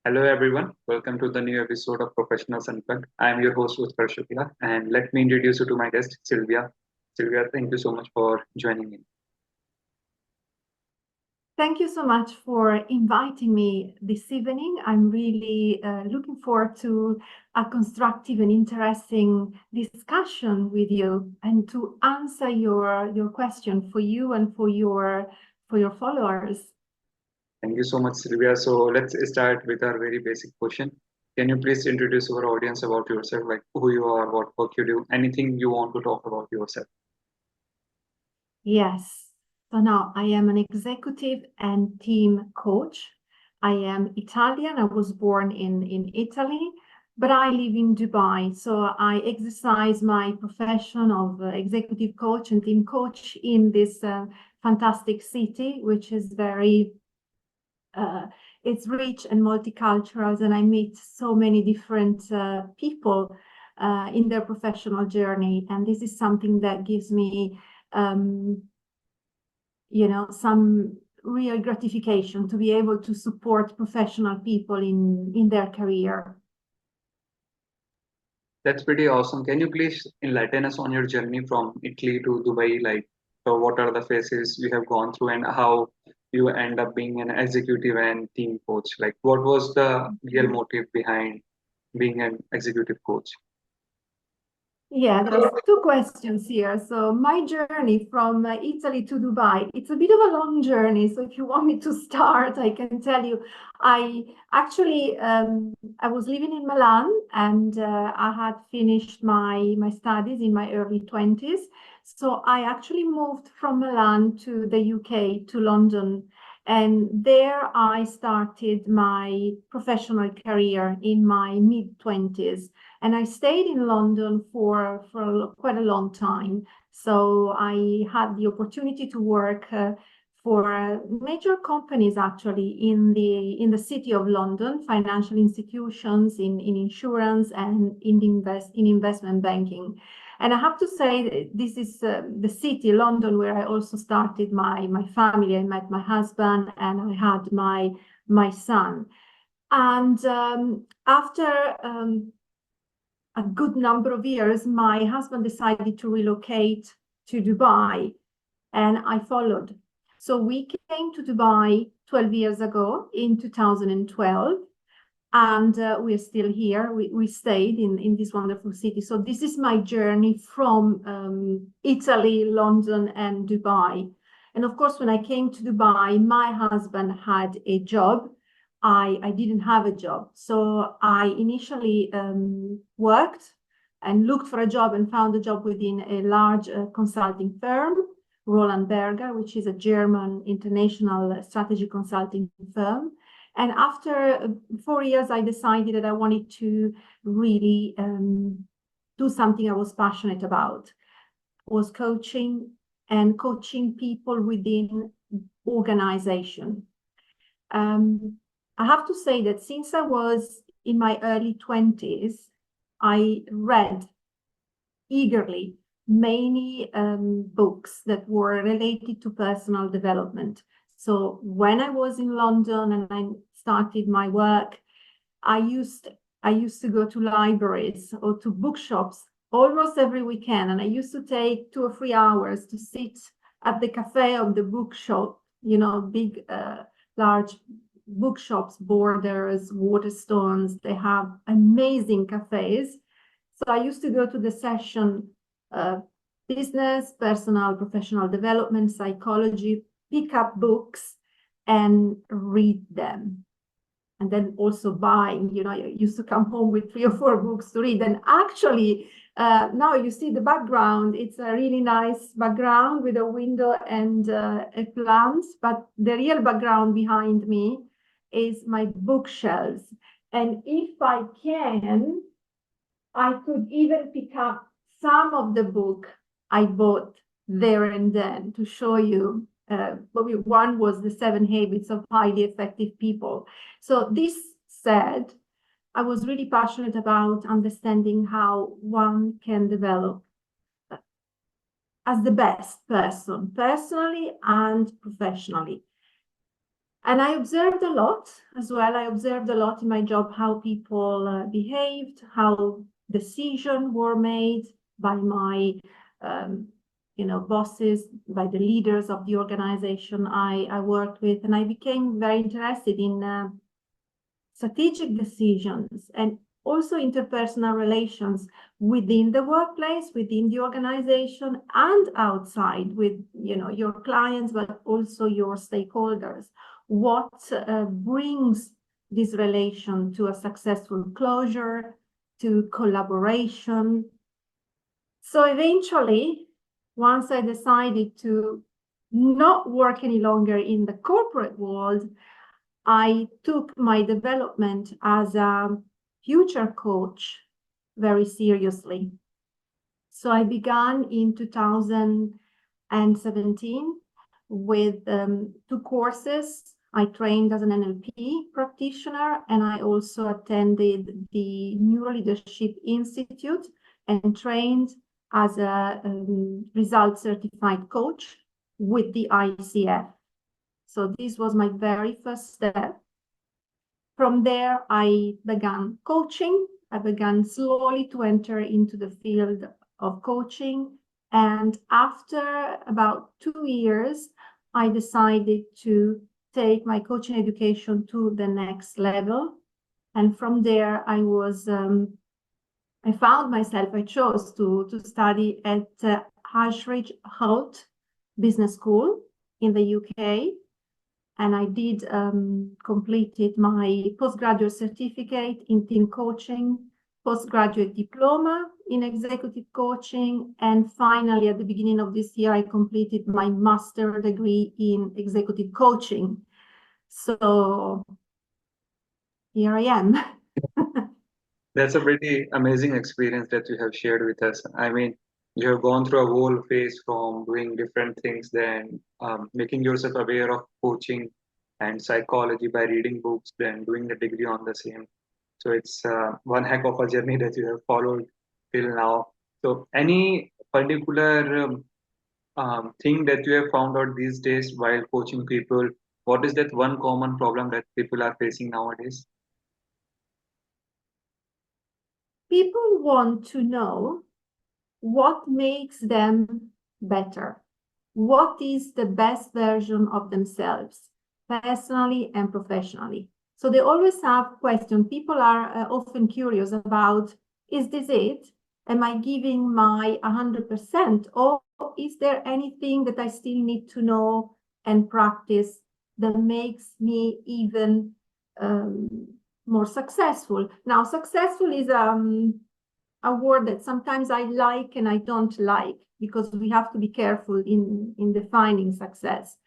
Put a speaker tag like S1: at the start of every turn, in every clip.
S1: Hello everyone, welcome to the new episode of Professionals Unplugged. I am your host Utkarsh Shukla and let me introduce you to my guest Silvia. Silvia, thank you so much for joining in.
S2: Thank you so much for inviting me this evening. I'm really looking forward to a constructive and interesting discussion with you and to answer your question for you and for your followers.
S1: Thank you so much, Silvia. So let's start with our very basic question. Can you please introduce our audience about yourself, like who you are, what work you do, anything you want to talk about yourself?
S2: Yes. So now I am an executive and team coach. I am Italian. I was born in Italy, but I live in Dubai. So I exercise my profession of executive coach and team coach in this fantastic city, which is very, it's rich and multicultural. And I meet so many different people in their professional journey. And this is something that gives me some real gratification to be able to support professional people in their career.
S1: That's pretty awesome. Can you please enlighten us on your journey from Italy to Dubai? Like, so what are the phases you have gone through and how you end up being an executive and team coach? Like, what was the real motive behind being an executive coach?
S2: Yeah, there's two questions here. So my journey from Italy to Dubai, it's a bit of a long journey. So if you want me to start, I can tell you. I actually, I was living in Milan and I had finished my studies in my early 20s. So I actually moved from Milan to the UK, to London. And there I started my professional career in my mid-20s. And I stayed in London for quite a long time. So I had the opportunity to work for major companies actually in the city of London, financial institutions, in insurance and in investment banking. And I have to say this is the city, London, where I also started my family. I met my husband and I had my son. And after a good number of years, my husband decided to relocate to Dubai, and I followed. So we came to Dubai 12 years ago in 2012, and we're still here. We stayed in this wonderful city. So this is my journey from Italy, London, and Dubai. And of course, when I came to Dubai, my husband had a job. I didn't have a job. So I initially worked and looked for a job and found a job within a large consulting firm, Roland Berger, which is a German international strategy consulting firm. And after 4 years, I decided that I wanted to really do something I was passionate about, was coaching and coaching people within organization. I have to say that since I was in my early 20s, I read eagerly many books that were related to personal development. So when I was in London and I started my work, I used to go to libraries or to bookshops almost every weekend, and I used to take 2 or 3 hours to sit at the cafe of the bookshop, big, large bookshops, Borders, Waterstones. They have amazing cafes. So I used to go to the session, business, personal, professional development, psychology, pick up books and read them. And then also buying, I used to come home with 3 or 4 books to read. And actually, now you see the background. It's a really nice background with a window and a plant. But the real background behind me is my bookshelves. And if I can, I could even pick up some of the book I bought there and then to show you. One was The 7 Habits of Highly Effective People. So this said, I was really passionate about understanding how one can develop as the best person, personally and professionally. And I observed a lot as well. I observed a lot in my job how people behaved, how decisions were made by my bosses, by the leaders of the organization I worked with. And I became very interested in strategic decisions and also interpersonal relations within the workplace, within the organization, and outside with your clients, but also your stakeholders. What brings this relation to a successful closure, to collaboration. So eventually, once I decided to not work any longer in the corporate world, I took my development as a future coach very seriously. So I began in 2017 with 2 courses. I trained as an NLP practitioner, and I also attended the Neuro Leadership Institute and trained as a result certified coach with the ICF. So this was my very first step. From there, I began coaching. I began slowly to enter into the field of coaching. And after about 2 years, I decided to take my coaching education to the next level. And from there, I chose to study at Ashridge Holt Business School in the UK. And I did completed my postgraduate certificate in team coaching, postgraduate diploma in executive coaching, and finally, at the beginning of this year, I completed my master degree in executive coaching. So here I am.
S1: That's a pretty amazing experience that you have shared with us. I mean, you have gone through a whole phase from doing different things, then making yourself aware of coaching and psychology by reading books, then doing the degree on the same. So it's one heck of a journey that you have followed till now. So any particular thing that you have found out these days while coaching people? What is that one common problem that people are facing nowadays?
S2: People want to know what makes them better. What is the best version of themselves, personally and professionally? So they always have questions. People are often curious about, is this it? Am I giving my 100%? Or is there anything that I still need to know and practice that makes me even more successful? Now, successful is a word that sometimes I like and I don't like, because we have to be careful in defining success.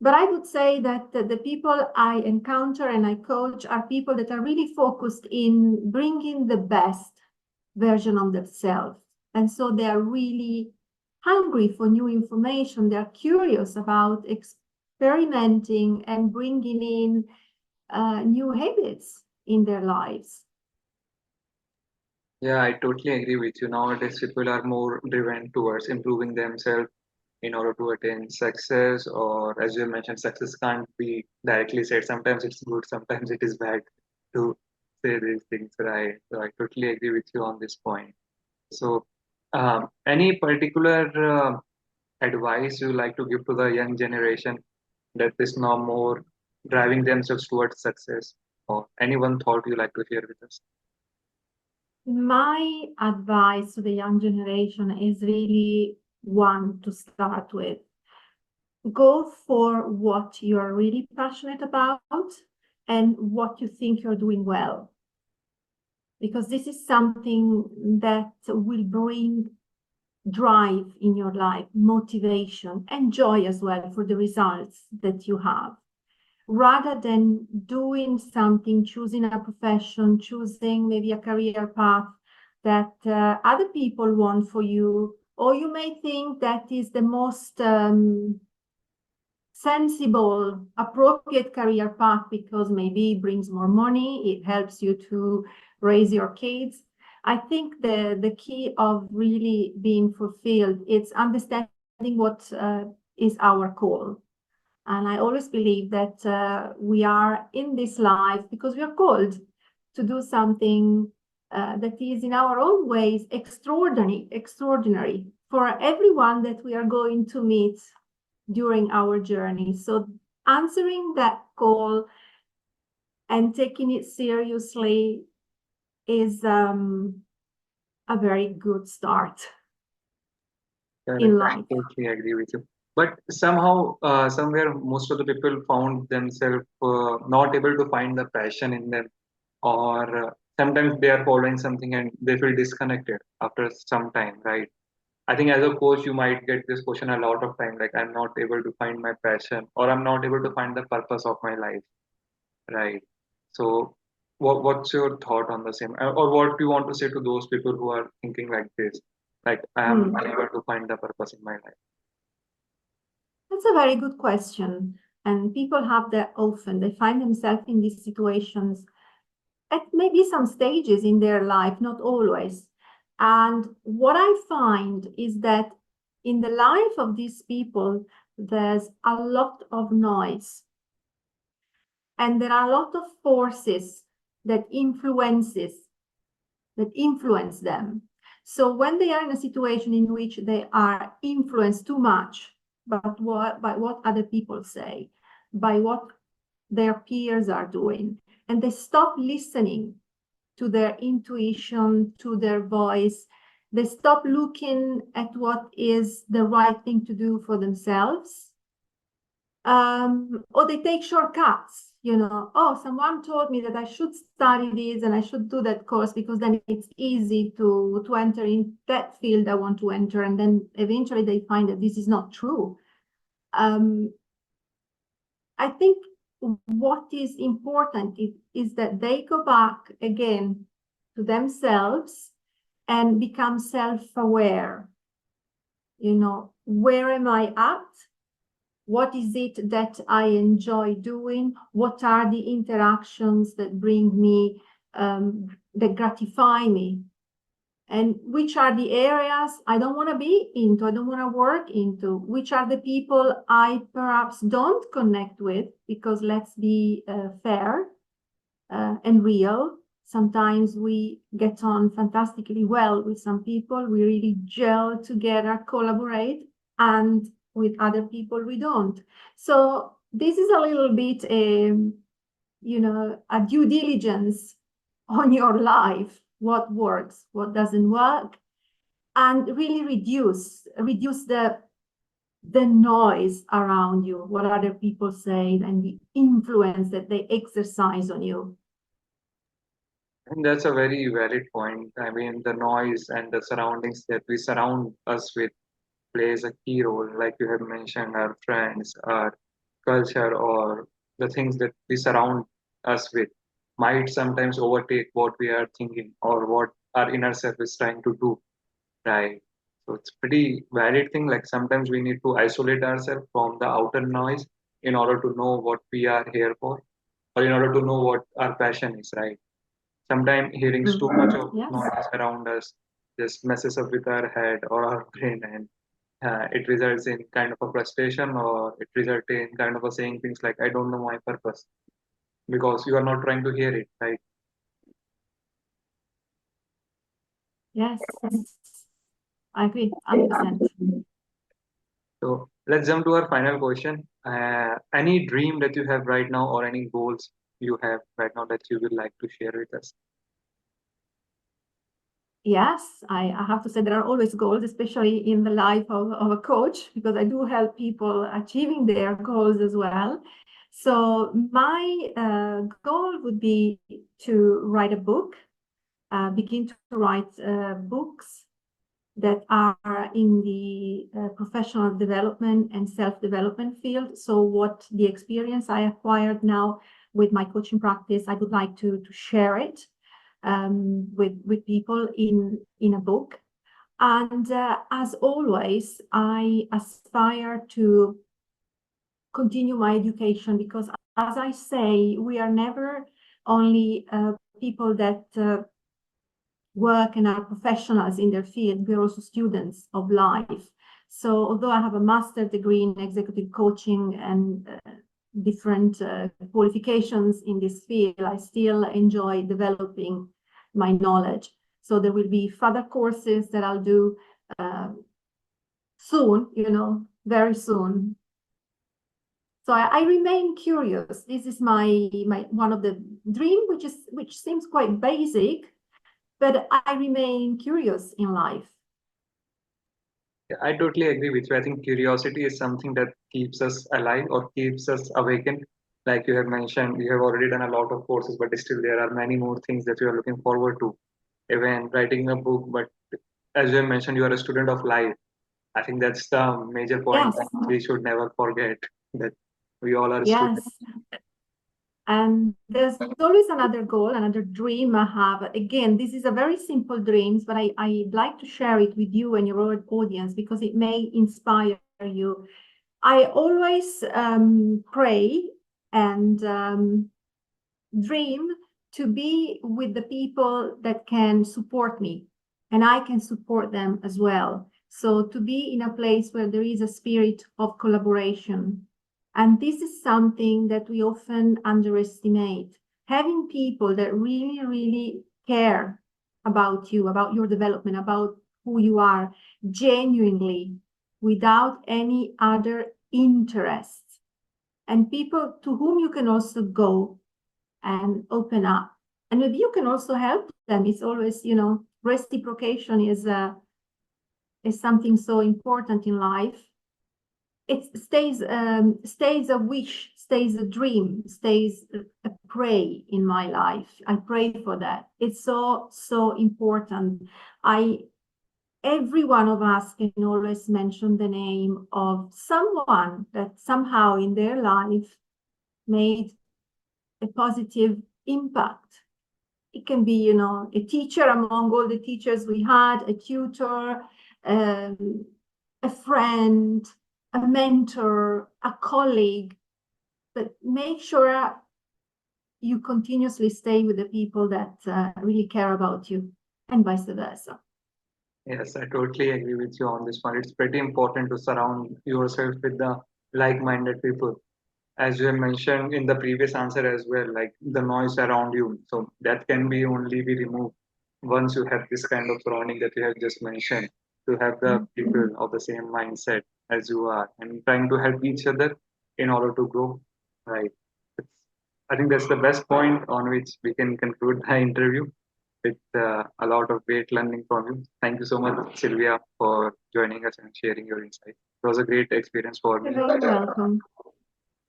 S2: But I would say that the people I encounter and I coach are people that are really focused in bringing the best version of themselves. And so they are really hungry for new information. They're curious about experimenting and bringing in new habits in their lives.
S1: Yeah, I totally agree with you. Nowadays, people are more driven towards improving themselves in order to attain success, or as you mentioned, success can't be directly said. Sometimes it's good, sometimes it is bad to say these things, right? So I totally agree with you on this point. So, any particular advice you like to give to the young generation that is now more driving themselves towards success, or any one thought you like to share with us?
S2: My advice to the young generation is really one to start with. Go for what you're really passionate about and what you think you're doing well. Because this is something that will bring drive in your life, motivation, and joy as well for the results that you have. Rather than doing something, choosing a profession, choosing maybe a career path that other people want for you, or you may think that is the most sensible, appropriate career path because maybe it brings more money, it helps you to raise your kids. I think the key of really being fulfilled is understanding what is our call. And I always believe that we are in this life because we are called to do something that is in our own ways extraordinary for everyone that we are going to meet during our journey. So answering that call and taking it seriously is a very good start in
S1: Correct. I
S2: life.
S1: totally agree with you. But somehow, somewhere, most of the people found themselves not able to find the passion in them, or sometimes they are following something and they feel disconnected after some time, right? I think as a coach, you might get this question a lot of time, like I'm not able to find my passion, or I'm not able to find the purpose of my life, right? So, what's your thought on the same, or what do you want to say to those people who are thinking like this, like I am
S2: Hmm.
S1: unable to find the purpose in my life?
S2: That's a very good question. And people have that often. They find themselves in these situations at maybe some stages in their life, not always. And what I find is that in the life of these people, there's a lot of noise, and there are a lot of forces that influence them. So when they are in a situation in which they are influenced too much by what other people say, by what their peers are doing, and they stop listening to their intuition, to their voice, they stop looking at what is the right thing to do for themselves, or they take shortcuts. Oh, someone told me that I should study this and I should do that course because then it's easy to enter in that field I want to enter, and then eventually they find that this is not true. I think what is important is that they go back again to themselves and become self-aware. Where am I at? What is it that I enjoy doing? What are the interactions that bring me, that gratify me? And which are the areas I don't want to be into, I don't want to work into? Which are the people I perhaps don't connect with? Because let's be fair and real. Sometimes we get on fantastically well with some people, we really gel together, collaborate, and with other people we don't. So this is a little bit a due diligence on your life, what works, what doesn't work, and really reduce the noise around you, what other people say, and the influence that they exercise on you.
S1: And that's a very valid point. I mean, the noise and the surroundings that we surround us with plays a key role, like you have mentioned, our friends, our culture, or the things that we surround us with might sometimes overtake what we are thinking or what our inner self is trying to do, right? So it's pretty valid thing. Like sometimes we need to isolate ourselves from the outer noise in order to know what we are here for, or in order to know what our passion is, right? Sometimes hearing too much of
S2: Yes.
S1: noise around us just messes up with our head or our brain, and it results in kind of a frustration, or it results in kind of a saying things like I don't know my purpose, because you are not trying to hear it, right?
S2: Yes, I agree, 100%.
S1: So let's jump to our final question. Any dream that you have right now, or any goals you have right now that you would like to share with us?
S2: Yes, I have to say there are always goals, especially in the life of a coach, because I do help people achieving their goals as well. So my goal would be to write a book, begin to write books that are in the professional development and self-development field. So what the experience I acquired now with my coaching practice, I would like to share it with people in a book. And as always, I aspire to continue my education because, as I say, we are never only people that work and are professionals in their field. We're also students of life. So although I have a master's degree in executive coaching and different qualifications in this field, I still enjoy developing my knowledge. So there will be further courses that I'll do soon, very soon. So I remain curious. This is my one of the dream, which seems quite basic, but I remain curious in life.
S1: I totally agree with you. I think curiosity is something that keeps us alive or keeps us awakened. Like you have mentioned, you have already done a lot of courses, but still there are many more things that you are looking forward to. Even writing a book, but as you have mentioned, you are a student of life. I think that's the major point
S2: Yes,
S1: that we should never forget that we all are students.
S2: yes. And there's always another goal, another dream I have. Again, this is a very simple dreams, but I'd like to share it with you and your audience because it may inspire you. I always pray and dream to be with the people that can support me, and I can support them as well. So to be in a place where there is a spirit of collaboration. And this is something that we often underestimate. Having people that really, really care about you, about your development, about who you are, genuinely, without any other interests. And people to whom you can also go and open up. And maybe you can also help them. It's always, reciprocation is something so important in life. It stays a wish, stays a dream, stays a pray in my life. I pray for that. It's so important. Every one of us can always mention the name of someone that somehow in their life made a positive impact. It can be, a teacher among all the teachers we had, a tutor, a friend, a mentor, a colleague. But make sure you continuously stay with the people that really care about you, and vice versa.
S1: Yes, I totally agree with you on this one. It's pretty important to surround yourself with the like-minded people. As you have mentioned in the previous answer as well, like the noise around you. So that can be only be removed once you have this kind of surrounding that you have just mentioned, to have the people of the same mindset as you are and trying to help each other in order to grow. Right. It's, I think that's the best point on which we can conclude the interview with a lot of great learning from you. Thank you so much, Sylvia, for joining us and sharing your insight. It was a great experience for me.
S2: You're very welcome.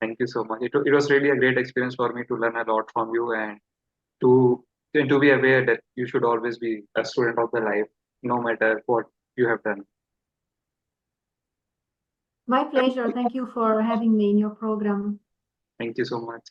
S1: Thank you so much. It was really a great experience for me to learn a lot from you to and to be aware that you should always be a student of the life, no matter what you have done.
S2: My pleasure. Thank you for having me in your program.
S1: Thank you so much.